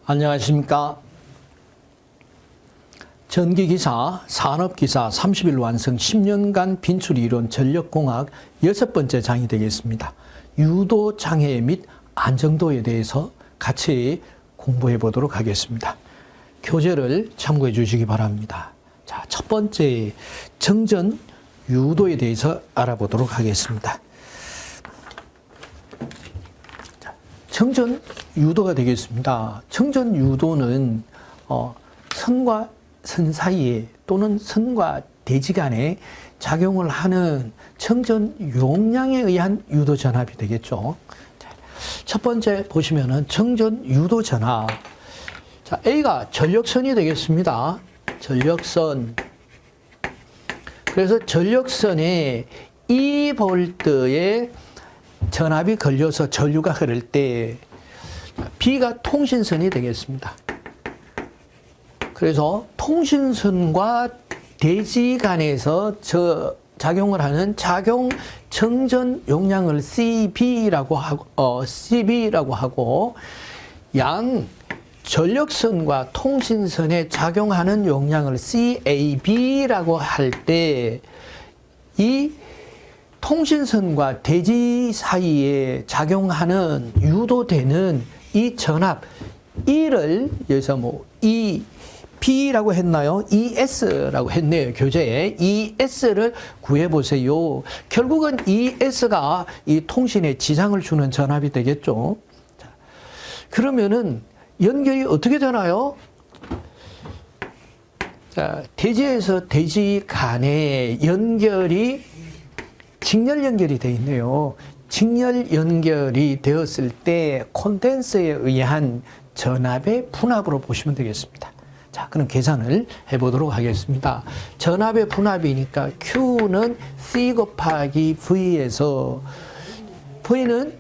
안녕하십니까. 전기기사, 산업기사 30일 완성 10년간 빈출이론 전력공학 6번째 장이 되겠습니다. 유도장애 및 안정도에 대해서 같이 공부해 보도록 하겠습니다. 교재를 참고해 주시기 바랍니다. 자, 첫 번째 정전 유도에 대해서 알아보도록 하겠습니다. 정전 유도가 되겠습니다. 정전 유도는 선과 선 사이에 또는 선과 대지 간에 작용을 하는 정전 용량에 의한 유도 전압이 되겠죠. 첫 번째 보시면은 정전 유도 전압. 자, A가 전력선이 되겠습니다. 전력선. 그래서 전력선에 2V의 전압이 걸려서 전류가 흐를 때 B가 통신선이 되겠습니다. 그래서 통신선과 대지 간에서 작용을 하는 작용 정전 용량을 CB라고 하고 양 전력선과 통신선에 작용하는 용량을 CAB라고 할 때 이 통신선과 대지 사이에 작용하는 유도되는 이 전압 E를 여기서 B라고 했나요? ES라고 했네요. 교재에 ES를 구해보세요. 결국은 ES가 이 통신에 지장을 주는 전압이 되겠죠. 자, 그러면은 연결이 어떻게 되나요? 자, 대지에서 대지 간에 연결이 직렬 연결이 되어 있네요. 직렬 연결이 되었을 때 콘덴서에 의한 전압의 분압으로 보시면 되겠습니다. 자, 그럼 계산을 해보도록 하겠습니다. 전압의 분압이니까 Q는 C 곱하기 V에서 V는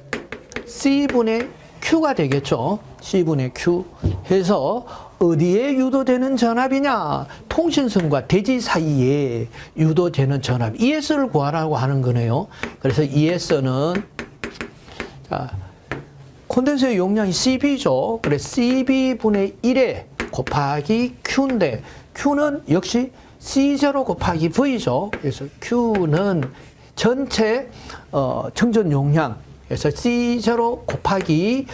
C분의 Q가 되겠죠. C분의 Q 해서 어디에 유도되는 전압이냐? 통신선과 대지 사이에 유도되는 전압 ES를 구하라고 하는 거네요. 그래서 ES는 콘덴서의 용량이 CB죠. 그래서 CB분의 1에 곱하기 Q인데 Q는 역시 C0 곱하기 V죠. 그래서 Q는 전체 정전 용량 그래서 C0 곱하기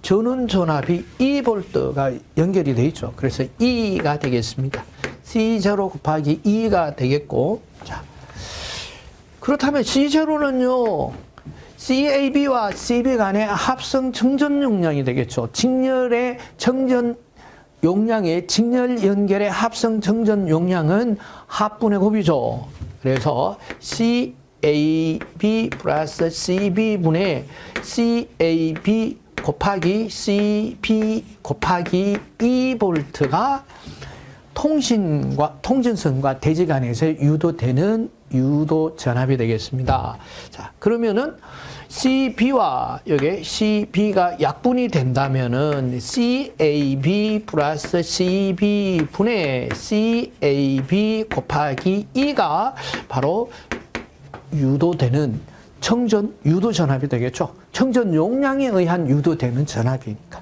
전원 전압이 2V가 연결이 되어 있죠. 그래서 E가 되겠습니다. C0 곱하기 E가 되겠고, 자, 그렇다면 C0는요, CAB와 CB 간의 합성 정전 용량이 되겠죠. 직렬의 정전 용량의 직렬 연결의 합성 정전 용량은 합분의 곱이죠. 그래서 CAB 플러스 CB분의 CAB 곱하기 CB 곱하기 2V가 통신선과 대지 간에서 유도되는 유도 전압이 되겠습니다. 자, 그러면은 CB와 여기 CB가 약분이 된다면은 CAB 플러스 CB 분의 CAB 곱하기 2가 바로 유도되는 정전 유도 전압이 되겠죠. 정전 용량에 의한 유도되는 전압이니까.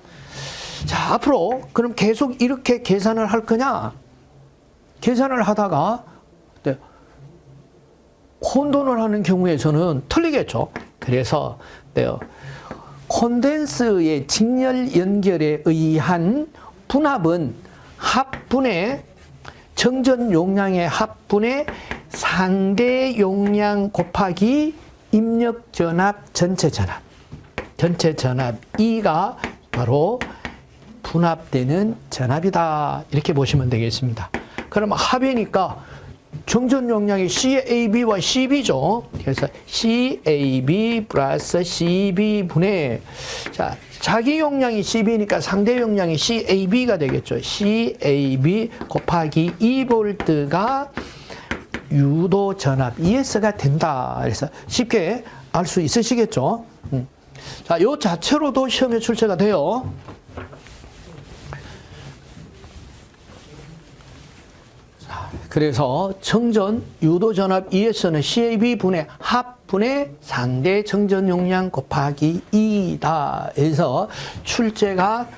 자, 앞으로 그럼 계속 이렇게 계산을 할 거냐? 계산을 하다가 혼돈을 하는 경우에서는 틀리겠죠. 그래서 콘덴서의 직렬 연결에 의한 분압은 합분의 정전 용량의 합분의 상대 용량 곱하기 입력 전압 전체 전압 E가 바로 분압되는 전압이다. 이렇게 보시면 되겠습니다. 그럼 합이니까 정전 용량이 CAB와 CB죠. 그래서 CAB 플러스 CB분의 자기 용량이 CB니까 상대 용량이 CAB가 되겠죠. CAB 곱하기 2V가 유도 전압 ES가 된다. 그래서 쉽게 알 수 있으시겠죠. 자, 요 자체로도 시험에 출제가 돼요. 그래서 정전 유도 전압 ES는 CAB 분의 합분의 상대 정전 용량 곱하기 2다. 해서 출제가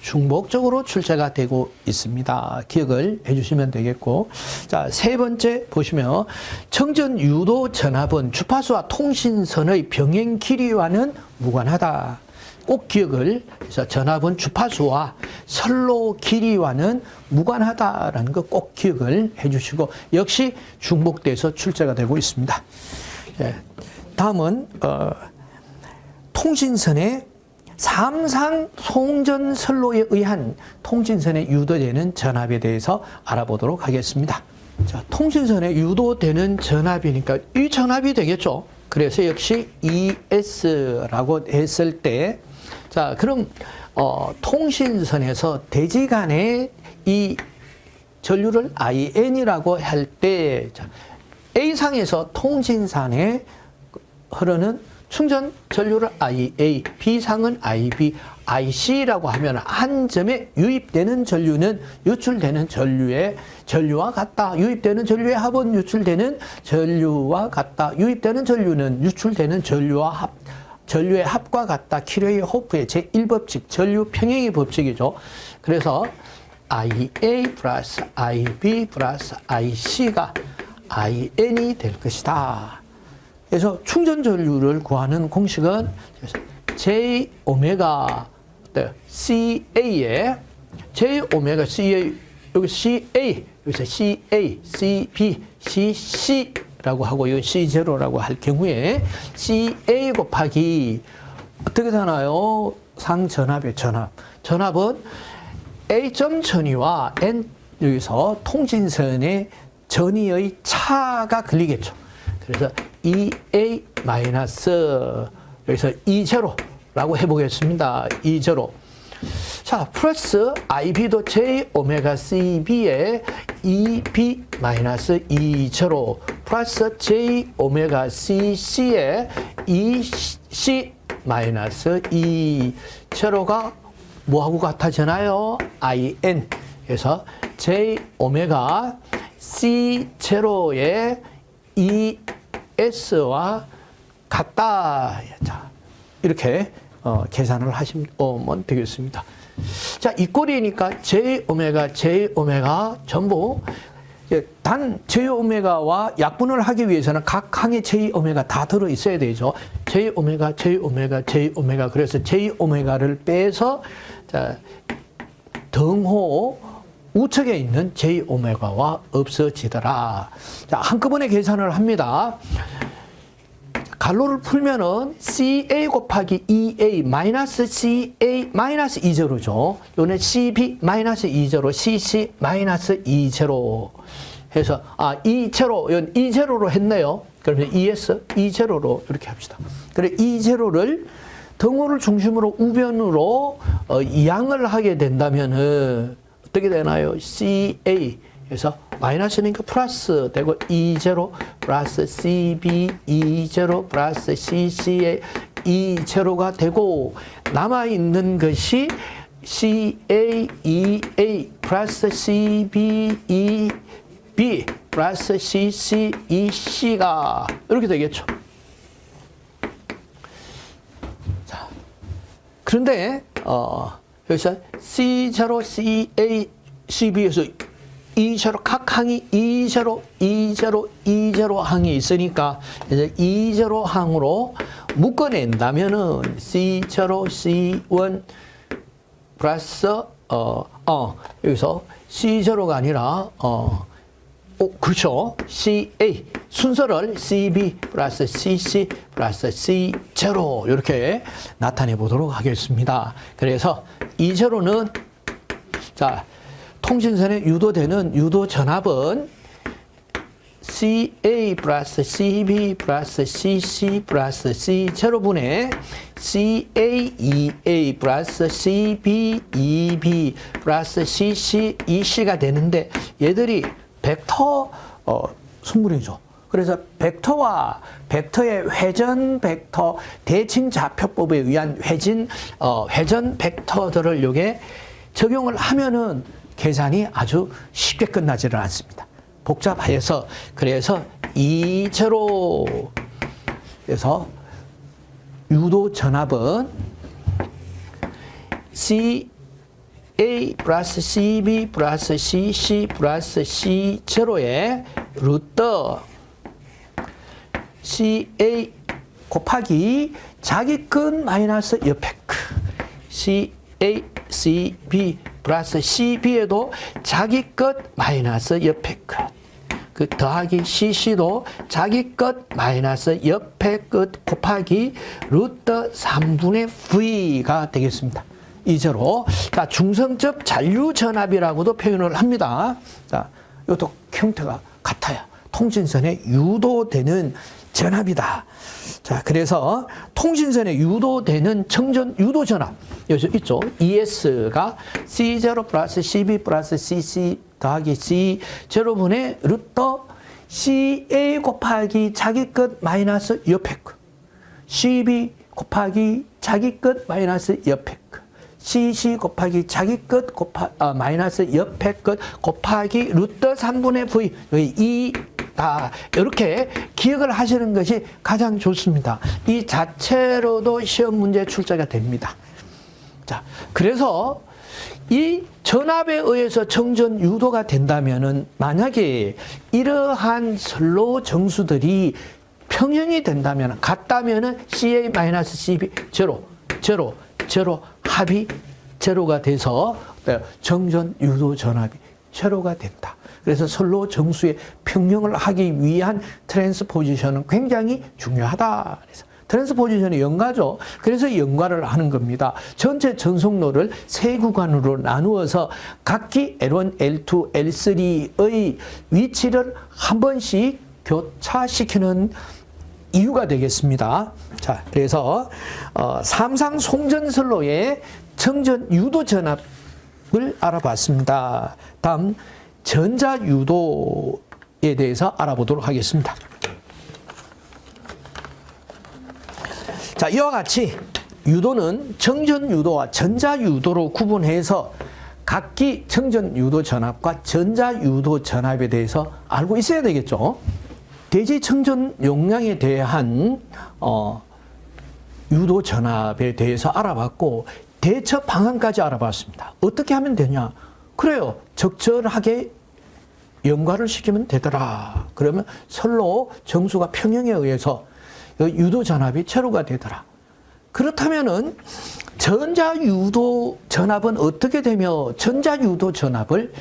중복적으로 출제가 되고 있습니다. 기억을 해주시면 되겠고, 자, 세 번째 보시면 청전 유도 전압은 주파수와 통신선의 병행 길이와는 무관하다. 꼭 기억을 해서 전압은 주파수와 선로 길이와는 무관하다라는 거 꼭 기억을 해주시고, 역시 중복돼서 출제가 되고 있습니다. 다음은 통신선의 삼상 송전 선로에 의한 통신선에 유도되는 전압에 대해서 알아보도록 하겠습니다. 자, 통신선에 유도되는 전압이니까 이 전압이 되겠죠. 그래서 역시 ES라고 했을 때, 자, 그럼 통신선에서 대지 간의 이 전류를 IN이라고 할 때, A상에서 통신선에 흐르는 충전 전류를 IA, B상은 IB, IC라고 하면 한 점에 유입되는 전류는 유출되는 전류와 같다. 유입되는 전류의 합은 유출되는 전류와 같다. 유입되는 전류는 유출되는 전류의 합과 같다. 키르호프의 제1법칙, 전류 평행의 법칙이죠. 그래서 IA 플러스 IB 플러스 IC가 IN이 될 것이다. 그래서 충전 전류를 구하는 공식은 J 오메가 CA에 J 오메가 CA, 여기 CA, 여기서 CA, CB, CC라고 하고 이 C0라고 할 경우에 CA 곱하기 어떻게 되나요? 상전압의 전압. 전압은 A점 전위와 N 여기서 통신선의 전위의 차가 걸리겠죠. 그래서 EA 마이너스 여기서 E0라고 해보겠습니다. E0. 자, 플러스 IB도 J 오메가 CB에 EB 마이너스 E0 플러스 J 오메가 CC에 EC 마이너스 E0가 뭐하고 같아지나요? IN. 그래서 J 오메가 C0에 ES와 같다. 자, 이렇게 계산을 하시면 되겠습니다. 자, 이 꼴이니까 J 오메가 전부 단 J 오메가와 약분을 하기 위해서는 각 항에 J 오메가 다 들어 있어야 되죠. J 오메가. 그래서 J 오메가를 빼서 자, 등호 우측에 있는 J 오메가와 없어지더라. 자, 한꺼번에 계산을 합니다. 갈로를 풀면은 CA 곱하기 EA 마이너스 CA 마이너스 E0죠. 요는 CB 마이너스 E0, CC 마이너스 E0 해서 E0, yon E0로 했네요. 그러면 ES E0로 이렇게 합시다. 그래 E0를 등호를 중심으로 우변으로 이항을 하게 된다면은 어떻게 되나요? CA 그래서 마이너스니까 플러스 되고 E0 플러스 CB E0 플러스 CC의 E0가 되고 남아있는 것이 CA EA 플러스 CB EB 플러스 CC EC가 이렇게 되겠죠. 자, 그런데 여기서 C0 CA CB에서 E0 각 항이 E0 항이 있으니까 이제 E0 항으로 묶어낸다면은 C0 C1 플러스 여기서 C0가 아니라 그렇죠. CA 순서를 CB 플러스 CC 플러스 C0 이렇게 나타내 보도록 하겠습니다. 그래서 E0는 자 통신선에 유도되는 유도 전압은 CA 플러스 CB 플러스 CC 플러스 C0분의 CA EA 플러스 CB EB 플러스 CC EC가 되는데 얘들이 벡터 순물이죠. 그래서 벡터와 벡터의 회전 벡터 대칭 좌표법에 의한 회전 벡터들을 여기에 적용을 하면은 계산이 아주 쉽게 끝나지를 않습니다. 복잡해서 그래서 E0 그래서 유도 전압은 CA CA 플러스 CB 플러스 CC 플러스 C 제로에 루트 CA 곱하기 자기 끝 마이너스 옆에 끝 CA CB 플러스 CB에도 자기 끝 마이너스 옆에 끝 그 더하기 CC도 자기 끝 마이너스 옆에 끝 곱하기 루트 3분의 V가 되겠습니다. 이제로 자 중성적 잔류전압이라고도 표현을 합니다. 자, 이것도 형태가 같아요. 통신선에 유도되는 전압이다. 자, 그래서 통신선에 유도되는 청전 유도 전압 여기 있죠. ES가 C0 플러스 CB 플러스 CC 더하기 C 제로분의 루트 CA 곱하기 자기 끝 마이너스 옆에 끝 CB 곱하기 자기 끝 마이너스 옆에 끝 CC 곱하기 자기 끝 마이너스 옆에 끝 곱하기 루트 3분의 V 여기 E 이렇게 기억을 하시는 것이 가장 좋습니다. 이 자체로도 시험 문제 출제가 됩니다. 자, 그래서 이 전압에 의해서 청전 유도가 된다면은 만약에 이러한 선로 정수들이 평형이 된다면 같다면은 CA-CB 제로 합이 제로가 돼서 청전 유도 전압이 제로가 된다. 그래서 선로 정수의 평형을 하기 위한 트랜스포지션은 굉장히 중요하다. 그래서 트랜스포지션이 연가죠. 그래서 연가를 하는 겁니다. 전체 전속로를 세 구간으로 나누어서 각기 L1, L2, L3의 위치를 한 번씩 교차시키는 이유가 되겠습니다. 자, 그래서 삼상 송전선로의 청전 유도 전압을 알아봤습니다. 다음 전자 유도에 대해서 알아보도록 하겠습니다. 자, 이와 같이 유도는 청전 유도와 전자 유도로 구분해서 각기 청전 유도 전압과 전자 유도 전압에 대해서 알고 있어야 되겠죠. 대지 청전 용량에 대한 유도 전압에 대해서 알아봤고 대처 방안까지 알아봤습니다. 어떻게 하면 되냐? 그래요. 적절하게 연관을 시키면 되더라. 그러면 선로 정수가 평형에 의해서 유도 전압이 제로가 되더라. 그렇다면은 전자 유도 전압은 어떻게 되며 전자 유도 전압을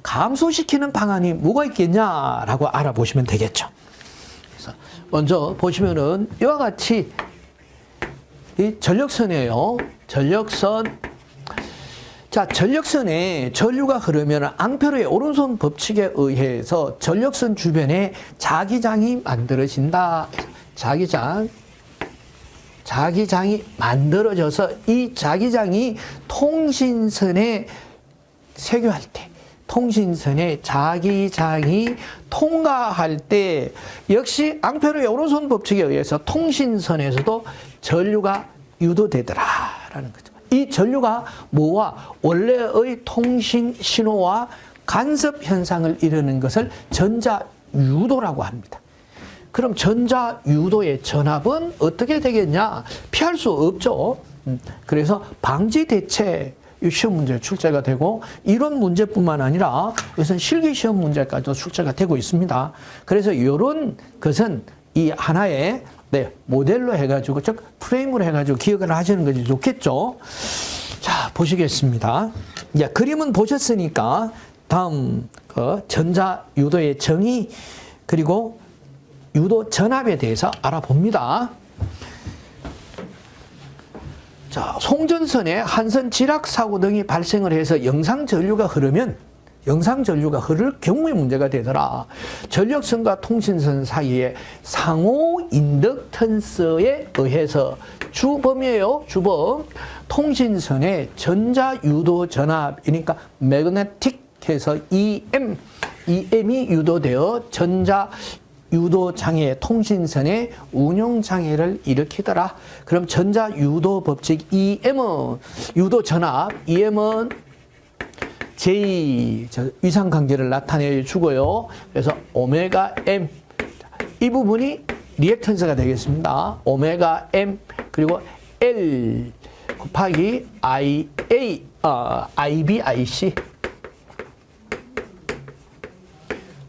감소시키는 방안이 뭐가 있겠냐라고 알아보시면 되겠죠. 그래서 먼저 보시면은 이와 같이 이 전력선이에요. 전력선. 자, 전력선에 전류가 흐르면 앙페르의 오른손 법칙에 의해서 전력선 주변에 자기장이 만들어진다. 자기장이 만들어져서 이 자기장이 통신선에 세교할 때, 통신선에 자기장이 통과할 때 역시 앙페르의 오른손 법칙에 의해서 통신선에서도 전류가 유도되더라라는 거죠. 이 전류가 뭐와 원래의 통신 신호와 간섭 현상을 이루는 것을 전자 유도라고 합니다. 그럼 전자 유도의 전압은 어떻게 되겠냐? 피할 수 없죠. 그래서 방지 대책 시험 문제 출제가 되고 이런 문제뿐만 아니라 이것은 실기 시험 문제까지도 출제가 되고 있습니다. 그래서 이런 것은 이 하나의 모델로 해가지고 즉 프레임으로 해가지고 기억을 하시는 것이 좋겠죠. 자, 보시겠습니다. 이제 그림은 보셨으니까 다음 전자 유도의 정의 그리고 유도 전압에 대해서 알아봅니다. 자, 송전선에 한선 지락 사고 등이 발생을 해서 영상 전류가 흐르면 영상 전류가 흐를 경우에 문제가 되더라. 전력선과 통신선 사이에 상호 인덕턴스에 의해서 주범이에요. 주범. 통신선의 전자 유도 전압이니까 매그네틱해서 EM이 유도되어 전자 유도 장애, 통신선의 운용 장애를 일으키더라. 그럼 전자 유도 법칙 EM은 유도 전압, EM은 J 위상 관계를 나타내 주고요. 그래서 오메가 M 이 부분이 리액턴스가 되겠습니다. 오메가 M 그리고 L 곱하기 IA IB, IC.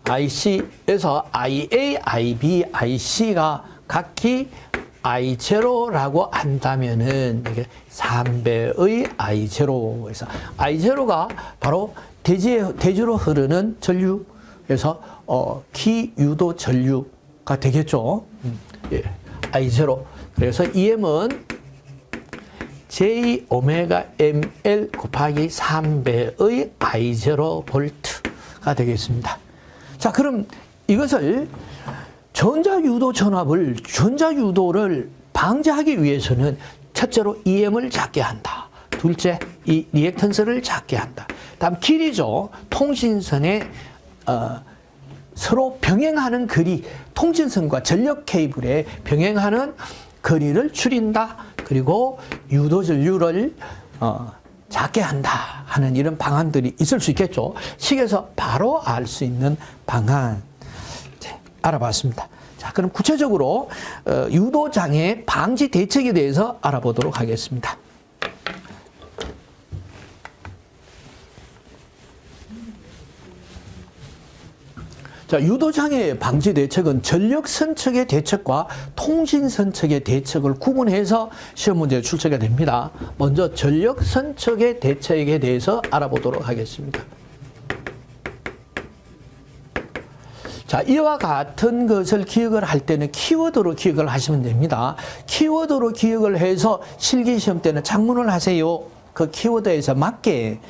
IC에서 IA, IB, IC가 각기 I0라고 한다면은 이게 3배의 I0에서 I0가 바로 대지로 흐르는 전류에서 기유도 전류가 되겠죠. 예, I0. 그래서 EM은 J 오메가 ML 곱하기 3배의 I0 볼트가 되겠습니다. 자, 그럼 이것을 전자유도를 방지하기 위해서는 첫째로 EM을 작게 한다. 둘째, 이 리액턴스를 작게 한다. 다음 길이죠. 통신선에 서로 병행하는 거리, 통신선과 전력 케이블에 병행하는 거리를 줄인다. 그리고 유도 전류를 작게 한다 하는 이런 방안들이 있을 수 있겠죠. 식에서 바로 알 수 있는 방안 알아봤습니다. 자, 그럼 구체적으로 유도장애 방지 대책에 대해서 알아보도록 하겠습니다. 자, 유도장애 방지 대책은 전력 선척의 대책과 통신 선척의 대책을 구분해서 시험 문제에 출제가 됩니다. 먼저 전력 선척의 대책에 대해서 알아보도록 하겠습니다. 자, 이와 같은 것을 기억을 할 때는 키워드로 기억을 하시면 됩니다. 키워드로 기억을 해서 실기시험 때는 작문을 하세요. 그 키워드에서 맞게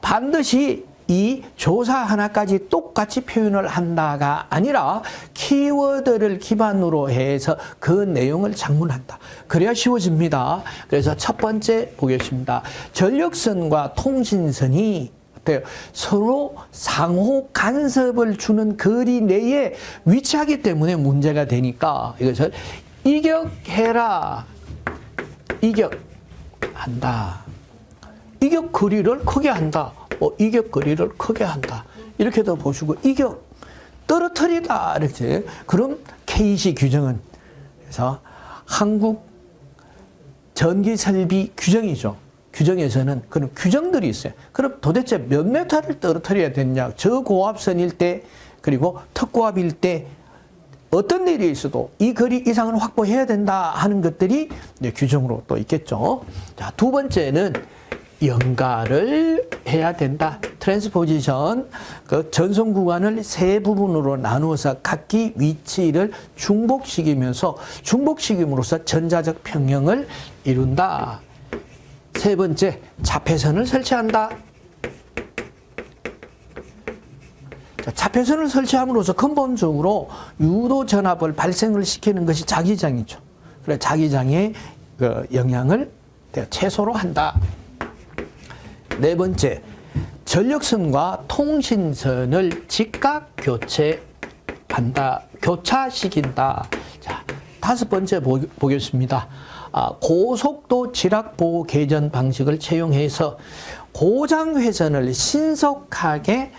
반드시 이 조사 하나까지 똑같이 표현을 한다가 아니라 키워드를 기반으로 해서 그 내용을 작문한다. 그래야 쉬워집니다. 그래서 첫 번째 보겠습니다. 전력선과 통신선이 서로 상호 간섭을 주는 거리 내에 위치하기 때문에 문제가 되니까 이것을 이격해라. 이격한다. 이격 거리를 크게 한다. 이격 거리를 크게 한다. 이렇게도 보시고 이격 떨어뜨리다. 이렇게. 그럼 KC 규정은 그래서 한국 전기설비 규정이죠. 규정에서는 그런 규정들이 있어요. 그럼 도대체 몇 메타를 떨어뜨려야 되느냐. 저고압선일 때 그리고 특고압일 때 어떤 일이 있어도 이 거리 이상은 확보해야 된다 하는 것들이 이제 규정으로 또 있겠죠. 자, 두 번째는 연가를 해야 된다. 트랜스포지션, 그 전송 구간을 세 부분으로 나누어서 각기 위치를 중복시키면서 중복시킴으로써 전자적 평형을 이룬다. 세 번째, 자폐선을 설치한다. 자, 자폐선을 설치함으로써 근본적으로 유도 전압을 발생을 시키는 것이 자기장이죠. 그래 자기장의 그 영향을 최소로 한다. 네 번째, 전력선과 통신선을 즉각 교체한다. 교차시킨다. 자, 다섯 번째 보겠습니다. 고속도 지락보호 개전 방식을 채용해서 고장 회선을 신속하게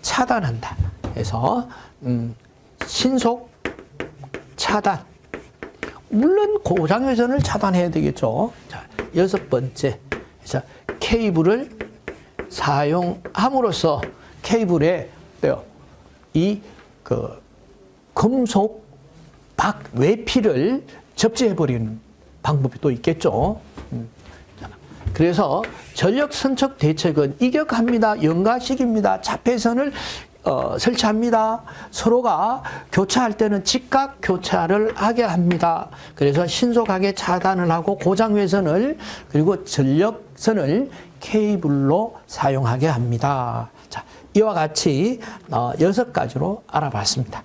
차단한다. 그래서 신속 차단. 물론 고장 회선을 차단해야 되겠죠. 자, 여섯 번째, 그래서 케이블을 사용함으로써 케이블에 이 금속 박 외피를 접지해버리는 방법이 또 있겠죠. 그래서 전력 선척 대책은 이격합니다. 연가시킵니다. 자폐선을 설치합니다. 서로가 교차할 때는 즉각 교차를 하게 합니다. 그래서 신속하게 차단을 하고 고장회선을 그리고 전력선을 케이블로 사용하게 합니다. 자, 이와 같이 6가지로 알아봤습니다.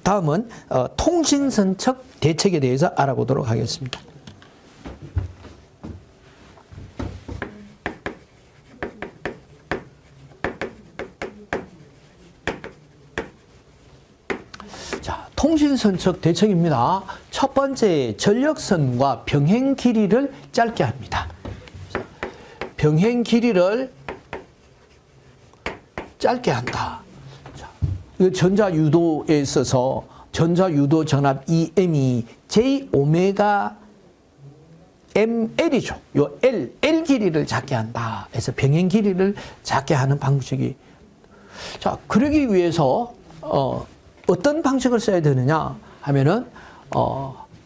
다음은 통신선척 대책에 대해서 알아보도록 하겠습니다. 통신선척 대책입니다. 첫 번째, 전력선과 병행 길이를 짧게 합니다. 병행 길이를 짧게 한다. 전자유도에 있어서 전자유도 전압 EM이 J 오메가 ML이죠. 요 L만 병행 길이를 작게 한다. 그래서 병행 길이를 작게 하는 방식이. 자, 그러기 위해서 어떤 방식을 써야 되느냐 하면은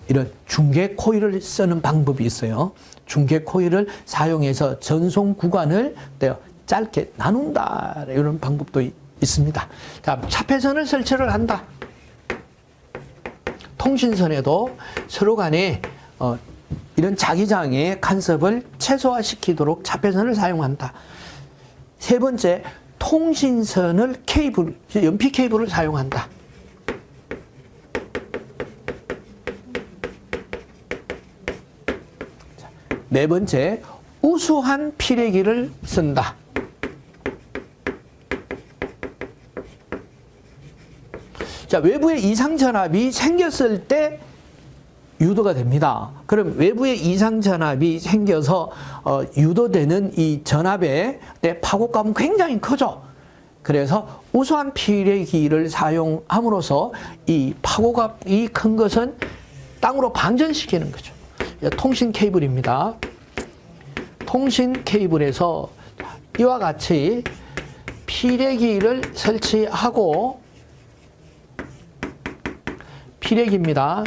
이런 중개 코일을 쓰는 방법이 있어요. 중개 코일을 사용해서 전송 구간을 짧게 나눈다. 이런 방법도 있습니다. 자, 차폐선을 설치를 한다. 통신선에도 서로 간에 이런 자기장의 간섭을 최소화시키도록 차폐선을 사용한다. 세 번째, 통신선을 연피 케이블을 사용한다. 네 번째, 우수한 피래기를 쓴다. 자, 외부에 이상전압이 생겼을 때 유도가 됩니다. 그럼 외부에 이상전압이 생겨서 유도되는 이 전압의 파고감은 굉장히 크죠. 그래서 우수한 피래기를 사용함으로써 이 파고감이 큰 것은 땅으로 방전시키는 거죠. 통신 케이블입니다. 통신 케이블에서 이와 같이 피래기를 설치하고 피래기입니다.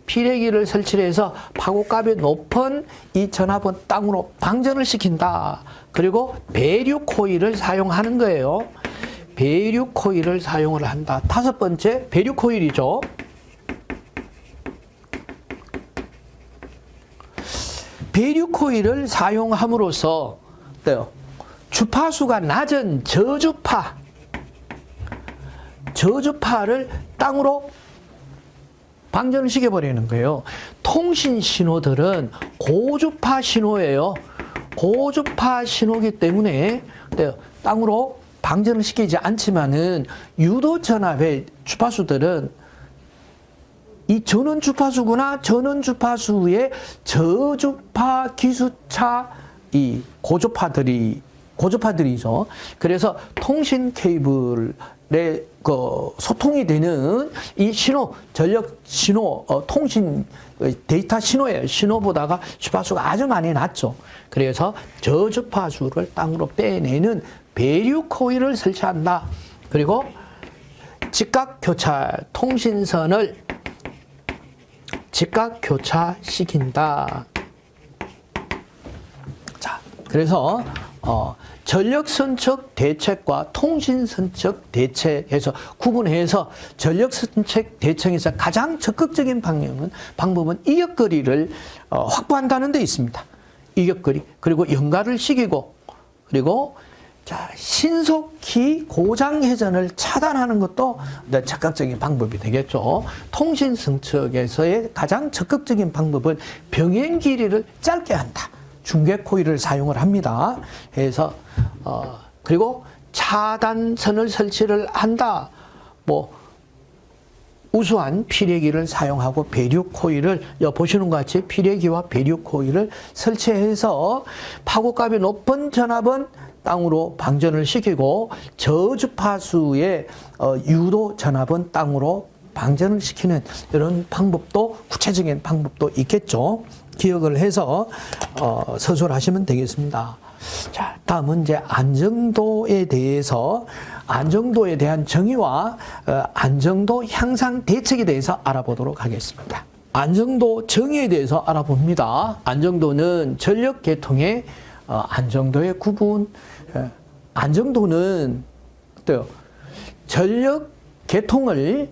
피래기를 설치해서 파고값이 높은 이 전압은 땅으로 방전을 시킨다. 그리고 배류 코일을 사용하는 거예요. 배류 코일을 사용을 한다. 다섯 번째, 배류 코일이죠. 배류 코일을 사용함으로써 주파수가 낮은 저주파를 땅으로 방전을 시켜버리는 거예요. 통신 신호들은 고주파 신호예요. 고주파 신호이기 때문에 땅으로 방전을 시키지 않지만은 유도 전압의 주파수들은 이 전원 주파수구나 전원 주파수의 저주파 기수차 이 고주파들이죠. 그래서 통신 케이블의 소통이 되는 이 신호, 전력 신호, 통신 데이터 신호예요. 신호보다가 주파수가 아주 많이 낮죠. 그래서 저주파수를 땅으로 빼내는 배류 코일을 설치한다. 그리고 직각 교차 통신선을 직각 교차시킨다. 자, 그래서 전력 선척 대책과 통신 선척 대책에서 구분해서 전력 선척 대책에서 가장 적극적인 방법은 이격거리를 확보한다는 데 있습니다. 이격거리, 그리고 연가를 시키고, 그리고 신속히 고장 회전을 차단하는 것도 적극적인 방법이 되겠죠. 통신 선척에서의 가장 적극적인 방법은 병행 길이를 짧게 한다. 중개 코일을 사용을 합니다. 그래서 그리고 차단선을 설치를 한다. 우수한 피래기를 사용하고 배류 코일을 보시는 것 같이 피래기와 배류 코일을 설치해서 파고값이 높은 전압은 땅으로 방전을 시키고 저주파수의 유도 전압은 땅으로 방전을 시키는 이런 방법도 구체적인 방법도 있겠죠. 기억을 해서 서술하시면 되겠습니다. 자, 다음은 이제 안정도에 대한 정의와 안정도 향상 대책에 대해서 알아보도록 하겠습니다. 안정도 정의에 대해서 알아봅니다. 안정도는 전력 계통의 안정도의 구분. 안정도는 어때요? 전력 계통을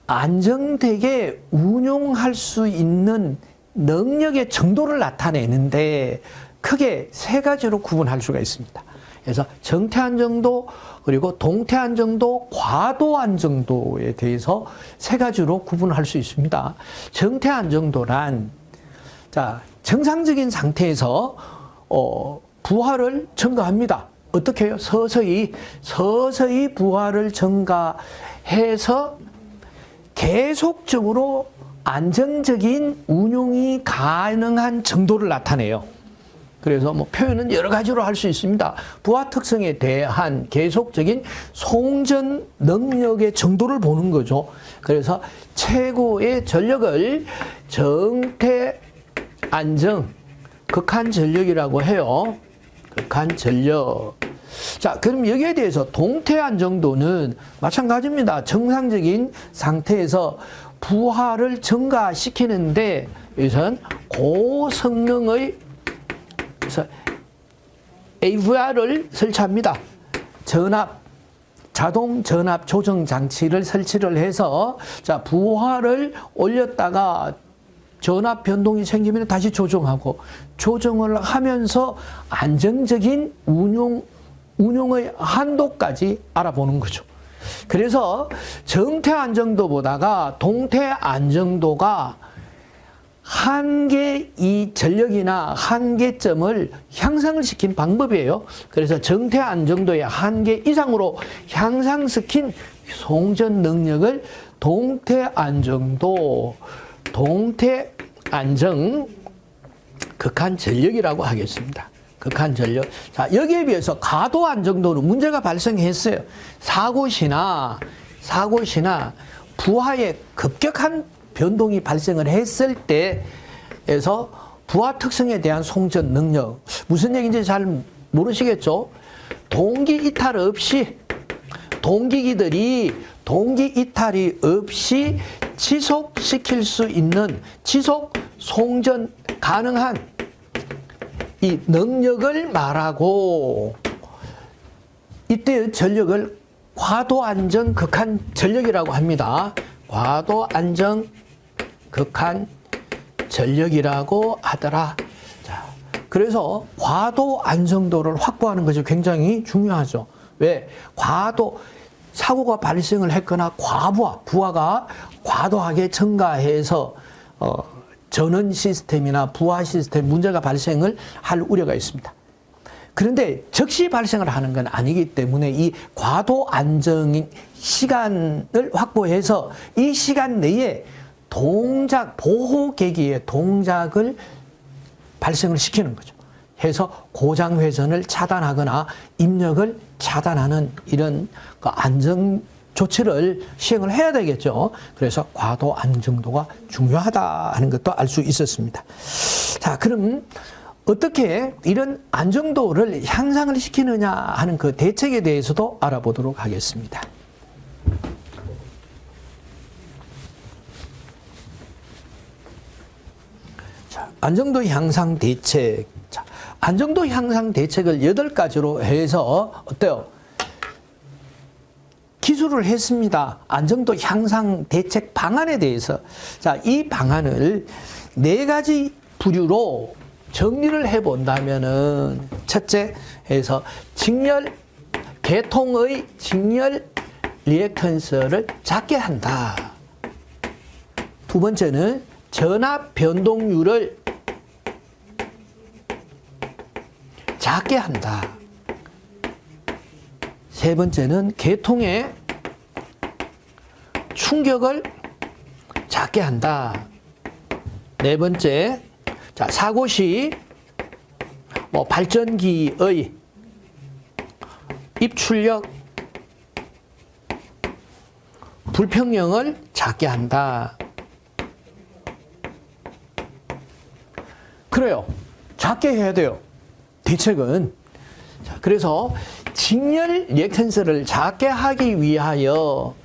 안정되게 운용할 수 있는 능력의 정도를 나타내는데 크게 세 가지로 구분할 수가 있습니다. 그래서 정태 안정도, 그리고 동태 안정도, 과도 안정도에 대해서 세 가지로 구분할 수 있습니다. 정태 안정도란 정상적인 상태에서 부하를 증가합니다. 어떻게 해요? 서서히 부하를 증가해서 계속적으로 안정적인 운용이 가능한 정도를 나타내요. 그래서 표현은 여러 가지로 할 수 있습니다. 부하 특성에 대한 계속적인 송전 능력의 정도를 보는 거죠. 그래서 최고의 전력을 정태 안정, 극한 전력이라고 해요. 극한 전력. 자, 그럼 여기에 대해서 동태 안정도는 마찬가지입니다. 정상적인 상태에서 부하를 증가시키는데 여기서는 고성능의 AVR을 설치합니다. 자동 전압 조정 장치를 설치를 해서 자, 부하를 올렸다가 전압 변동이 생기면 다시 조정하고 조정을 하면서 안정적인 운용의 한도까지 알아보는 거죠. 그래서 정태 안정도보다가 동태 안정도가 한계 이 전력이나 한계점을 향상을 시킨 방법이에요. 그래서 정태 안정도의 한계 이상으로 향상시킨 송전 능력을 동태 안정도, 동태 안정 극한 전력이라고 하겠습니다. 극한 전력. 자, 여기에 비해서 과도 안정도는 문제가 발생했어요. 사고 시나 부하의 급격한 변동이 발생을 했을 때에서 부하 특성에 대한 송전 능력. 무슨 얘기인지 잘 모르시겠죠? 동기 이탈 없이 동기기들이 동기 이탈이 없이 지속시킬 수 있는 지속 송전 가능한 이 능력을 말하고 이때의 전력을 과도 안정 극한 전력이라고 합니다. 과도 안정 극한 전력이라고 하더라. 자, 그래서 과도 안정도를 확보하는 것이 굉장히 중요하죠. 왜? 과도 사고가 발생을 했거나 부하가 과도하게 증가해서 전원 시스템이나 부하 시스템 문제가 발생을 할 우려가 있습니다. 그런데 즉시 발생을 하는 건 아니기 때문에 이 과도 안정인 시간을 확보해서 이 시간 내에 보호 계기의 동작을 발생을 시키는 거죠. 해서 고장 회전을 차단하거나 입력을 차단하는 이런 안정 조치를 시행을 해야 되겠죠. 그래서 과도 안정도가 중요하다 하는 것도 알 수 있었습니다. 자, 그럼 어떻게 이런 안정도를 향상을 시키느냐 하는 그 대책에 대해서도 알아보도록 하겠습니다. 자, 안정도 향상 대책. 자, 안정도 향상 대책을 8가지로 해서 어때요? 기술을 했습니다. 안정도 향상 대책 방안에 대해서. 자, 이 방안을 4가지 부류로 정리를 해 본다면은 첫째 해서 계통의 직렬 리액턴스를 작게 한다. 두 번째는 전압 변동률을 작게 한다. 세 번째는 계통의 충격을 작게 한다. 네 번째, 자, 사고 시 발전기의 입출력 불평형을 작게 한다. 그래요. 작게 해야 돼요. 대책은. 자, 그래서 직렬 리액턴스를 작게 하기 위하여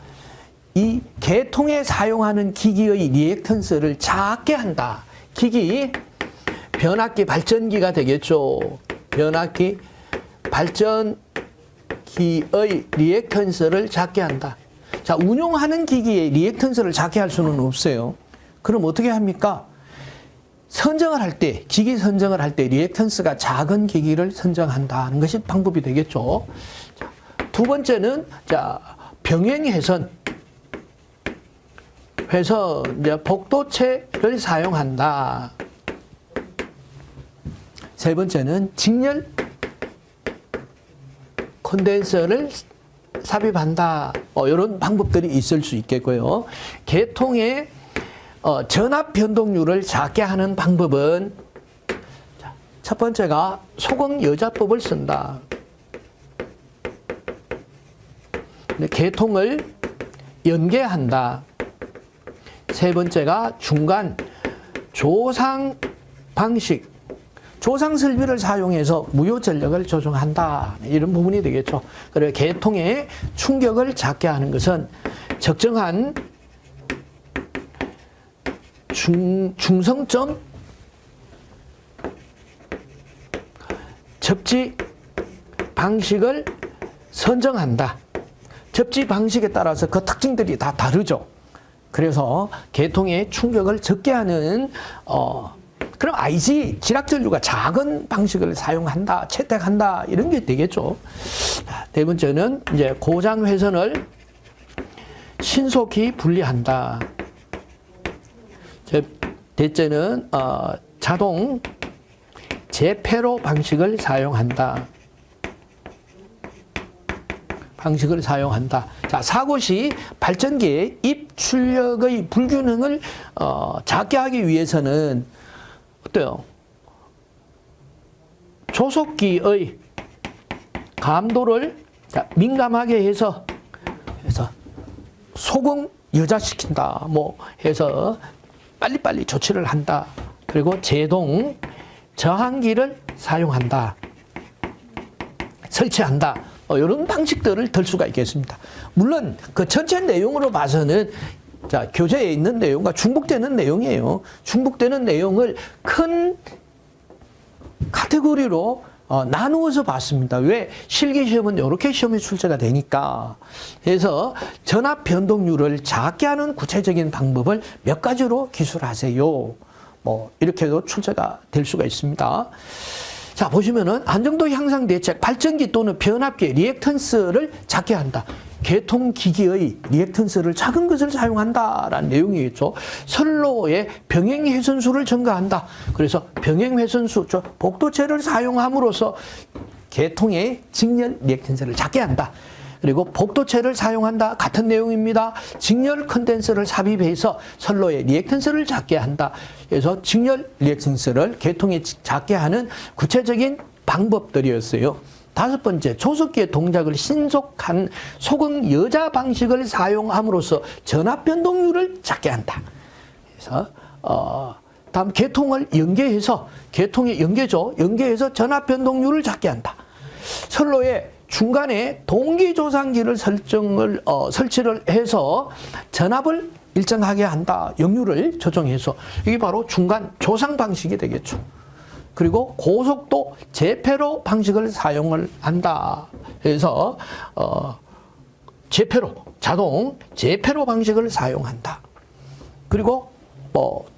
이 계통에 사용하는 기기의 리액턴스를 작게 한다. 기기, 변압기, 발전기가 되겠죠. 변압기, 발전기의 리액턴스를 작게 한다. 자, 운용하는 기기의 리액턴스를 작게 할 수는 없어요. 그럼 어떻게 합니까? 선정을 할 때, 기기 선정을 할 때 리액턴스가 작은 기기를 선정한다는 것이 방법이 되겠죠. 자, 두 번째는, 자, 병행 회선, 이제 복도체를 사용한다. 세 번째는 직렬 콘덴서를 삽입한다. 이런 방법들이 있을 수 있겠고요. 계통의 전압 변동률을 작게 하는 방법은 첫 번째가 소금 여자법을 쓴다. 계통을 연계한다. 세 번째가 중간 조상 방식, 조상 설비를 사용해서 무효 전력을 조정한다. 이런 부분이 되겠죠. 그리고 계통의 충격을 작게 하는 것은 적정한 중성점 접지 방식을 선정한다. 접지 방식에 따라서 그 특징들이 다 다르죠. 그래서 계통의 충격을 적게 하는 그럼 IG 지락전류가 작은 방식을 사용한다, 채택한다 이런 게 되겠죠. 네 번째는 이제 고장 회선을 신속히 분리한다. 대째는 자동 재폐로 방식을 사용한다. 자, 사고 시 발전기의 입출력의 불균형을 작게 하기 위해서는 어때요? 조속기의 감도를 민감하게 해서 소금 여자시킨다. 뭐 해서 빨리빨리 조치를 한다. 그리고 제동 저항기를 사용한다. 설치한다. 이런 방식들을 들 수가 있겠습니다. 물론 그 전체 내용으로 봐서는 자, 교재에 있는 내용과 중복되는 내용이에요. 중복되는 내용을 큰 카테고리로 나누어서 봤습니다. 왜? 실기시험은 이렇게 시험에 출제가 되니까. 그래서 전압 변동률을 작게 하는 구체적인 방법을 몇 가지로 기술하세요. 뭐 이렇게도 출제가 될 수가 있습니다. 자, 보시면은 안정도 향상 대책, 발전기 또는 변압기의 리액턴스를 작게 한다. 계통기기의 리액턴스를 작은 것을 사용한다라는 내용이겠죠. 선로의 병행회선수를 증가한다. 그래서 병행회선수, 복도체를 사용함으로써 계통의 직렬 리액턴스를 작게 한다. 그리고 복도체를 사용한다. 같은 내용입니다. 직렬 컨덴서를 삽입해서 선로의 리액턴스를 작게 한다. 그래서 직렬 리액턴스를 계통에 작게 하는 구체적인 방법들이었어요. 다섯 번째, 조속기의 동작을 신속한 소금 여자 방식을 사용함으로써 전압 변동률을 작게 한다. 그래서 다음 계통을 연계해서 연계해서 전압 변동률을 작게 한다. 선로의 중간에 동기조상기를 설치를 해서 전압을 일정하게 한다. 역류를 조정해서 이게 바로 중간 조상 방식이 되겠죠. 그리고 고속도 재폐로 방식을 사용을 한다. 그래서 자동 재폐로 방식을 사용한다. 그리고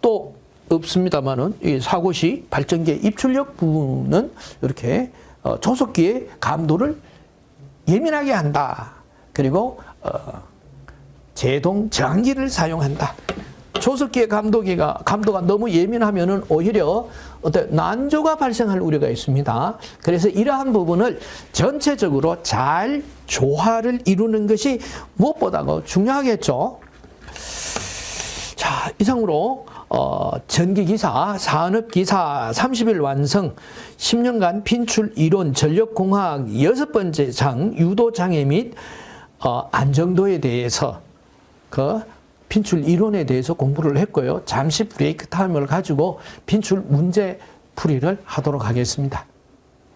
또 없습니다만은 이 사고 시 발전기의 입출력 부분은 이렇게 조속기의 감도를 예민하게 한다. 그리고 제동 저항기를 사용한다. 조속기의 감도가 너무 예민하면은 오히려 난조가 발생할 우려가 있습니다. 그래서 이러한 부분을 전체적으로 잘 조화를 이루는 것이 무엇보다도 중요하겠죠. 자, 이상으로 전기기사, 산업기사 30일 완성, 10년간 빈출 이론, 전력공학 6번째 장, 유도장애 및 안정도에 대해서 빈출 이론에 대해서 공부를 했고요. 잠시 브레이크 타임을 가지고 빈출 문제 풀이를 하도록 하겠습니다.